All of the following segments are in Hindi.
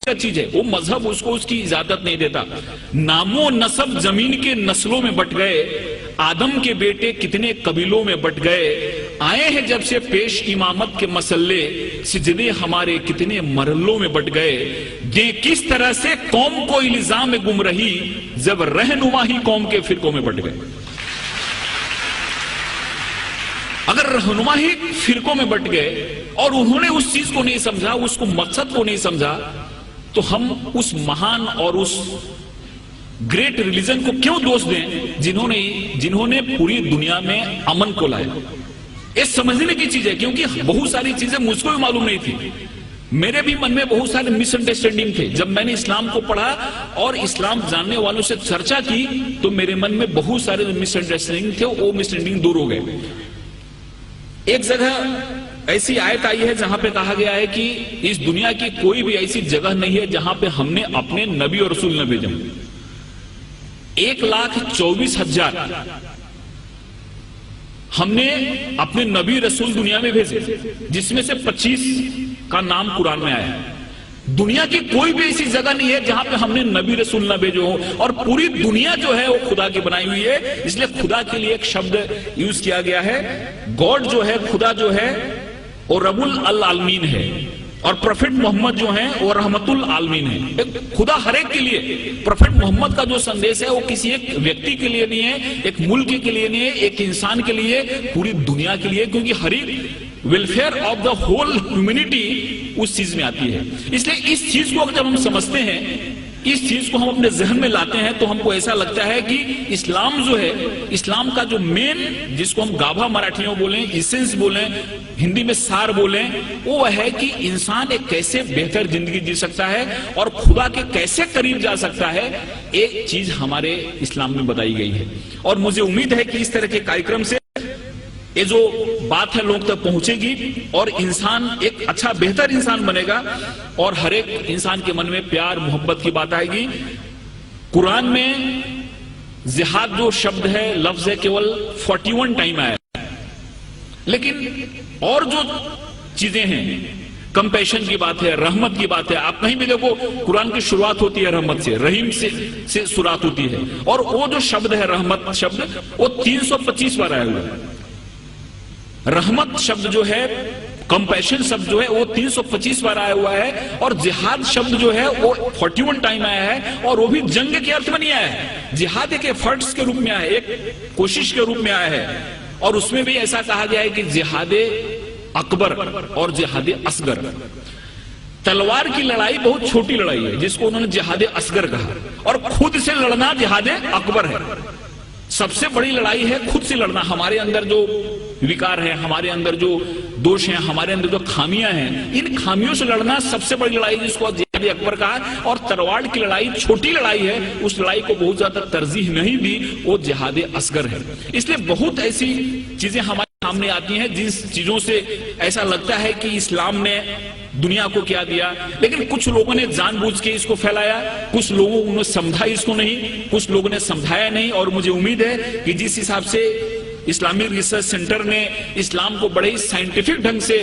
चीज है, वो मजहब उसको उसकी इजाजत नहीं देता। नामो नसब जमीन के नस्लों में बट गए, आदम के बेटे कितने कबीलों में बट गए, आए हैं जब से पेश इमामत के मसल्ले, सिजदे हमारे कितने मरलों में बट गए। ये किस तरह से कौम को इल्जाम में गुम रही, जब रहनुमा ही कौम के फिरकों में बट गए। अगर रहनुमा ही फिरकों में बट गए और उन्होंने उस चीज को नहीं समझा, उसको मकसद को नहीं समझा, तो हम उस महान और उस ग्रेट रिलीजन को क्यों दोष दें जिन्होंने पूरी दुनिया में अमन को लाया। ये समझने की चीज है, क्योंकि बहुत सारी चीजें मुझको भी मालूम नहीं थी। मेरे भी मन में बहुत सारे मिसअंडरस्टैंडिंग थे। जब मैंने इस्लाम को पढ़ा और इस्लाम जानने वालों से चर्चा की, तो मेरे मन में बहुत सारे मिसअंडरस्टैंडिंग थे, वो मिसअंडरस्टैंडिंग दूर हो गए। एक जगह ऐसी आयत आई है जहां पे कहा गया है कि इस दुनिया की कोई भी ऐसी जगह नहीं है जहां पे हमने अपने नबी और रसूल न भेजे। 1,24,000 हमने अपने नबी रसूल दुनिया में भेजे, जिसमें से 25 का नाम कुरान में आया है। दुनिया की कोई भी ऐसी जगह नहीं है जहां पे हमने नबी रसूल न भेजे हो, और पूरी दुनिया जो है वो खुदा की बनाई हुई है। इसलिए खुदा के लिए एक शब्द यूज किया गया है। गॉड जो है, खुदा जो है, वो रबुल अल आलमीन है, और प्रोफेट मोहम्मद जो है वो रहमतुल आलमीन है। खुदा हर एक के लिए, प्रोफेट मोहम्मद का जो संदेश है वो किसी एक व्यक्ति के लिए नहीं है, एक मुल्क के लिए नहीं है, एक इंसान के लिए, पूरी दुनिया के लिए, क्योंकि हर एक welfare of the whole humanity उस चीज में आती है। इसलिए इस चीज को जब हम समझते हैं, इस चीज को हम अपने जहन में लाते हैं, तो हमको ऐसा लगता है कि इस्लाम जो है, इस्लाम का जो मेन, जिसको हम गाभा मराठी में बोलें, इसेंस बोलें, हिंदी में सार बोलें, वो है कि इंसान एक कैसे बेहतर जिंदगी जी सकता है और खुदा के कैसे करीब जा सकता है। एक चीज हमारे इस्लाम में बताई गई है, और मुझे उम्मीद है कि इस तरह के कार्यक्रम से ये जो बात है लोग तक पहुंचेगी और इंसान एक अच्छा बेहतर इंसान बनेगा, और हर एक इंसान के मन में प्यार मोहब्बत की बात आएगी। कुरान में जिहाद जो शब्द है, लफ्ज है, केवल 41 टाइम आया है, लेकिन और जो चीजें हैं, कंपैशन की बात है, रहमत की बात है। आप कहीं भी देखो कुरान की शुरुआत होती है रहमत से, रहीम से शुरुआत होती है, और वो जो शब्द है रहमत शब्द, वो 325 बार आया हुआ है। रहमत शब्द जो है, कंपैशन शब्द जो है, वो 325 बार आया हुआ है, और जिहाद शब्द जो है वो 41 टाइम आया है, और वो भी जंग के अर्थ में नहीं आया है। जिहाद एक एफर्ट्स के रूप में आया है, एक कोशिश के रूप में आया है, और उसमें भी ऐसा कहा गया है कि जिहादे अकबर और जिहादे असगर। तलवार की लड़ाई बहुत छोटी लड़ाई है, जिसको उन्होंने जिहादे असगर कहा, और खुद से लड़ना जिहादे अकबर है। सबसे बड़ी लड़ाई है खुद से लड़ना। हमारे अंदर जो विकार है, हमारे अंदर जो दोष हैं, हमारे अंदर जो खामियां हैं, इन खामियों से लड़ना सबसे बड़ी लड़ाई, जिसको जिहाद अकबर कहा। और तलवार की लड़ाई छोटी लड़ाई है, उस लड़ाई को बहुत ज्यादा तरजीह नहीं दी, वो जिहाद असगर है। इसलिए बहुत ऐसी चीजें हमारे सामने आती हैं जिस चीजों से ऐसा लगता है कि इस्लाम ने दुनिया को क्या दिया, लेकिन कुछ लोगों ने जानबूझ के इसको फैलाया, कुछ लोगों ने समझा इसको नहीं, कुछ लोगों ने समझाया नहीं। और मुझे उम्मीद है कि जिस हिसाब से इस्लामिक रिसर्च सेंटर ने इस्लाम को बड़े ही साइंटिफिक ढंग से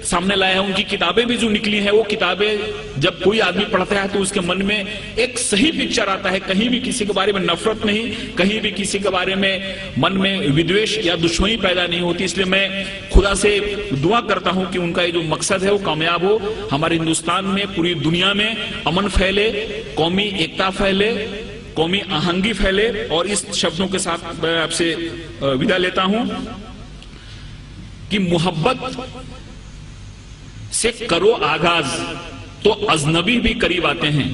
सामने लाया है, उनकी किताबें भी जो निकली हैं, वो किताबें जब कोई आदमी पढ़ता है तो उसके मन में एक सही पिक्चर आता है। कहीं भी किसी के बारे में नफरत नहीं, कहीं भी किसी के बारे में मन में विद्वेष या दुश्मनी पैदा नहीं होती। इसलिए मैं खुदा से दुआ करता हूं कि उनका ये जो मकसद है वो कामयाब हो। हमारे हिंदुस्तान में, पूरी दुनिया में अमन फैले, कौमी एकता फैले, कौमी आहंगी फैले। और इस शब्दों के साथ मैं आपसे विदा लेता हूं कि मोहब्बत से करो आगाज तो अजनबी भी करीब आते हैं।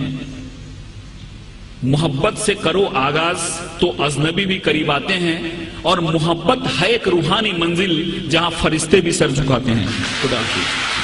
मोहब्बत से करो आगाज तो अजनबी भी करीब आते हैं, और मोहब्बत है एक रूहानी मंजिल जहां फरिश्ते भी सर झुकाते हैं। खुदा हाफिज़।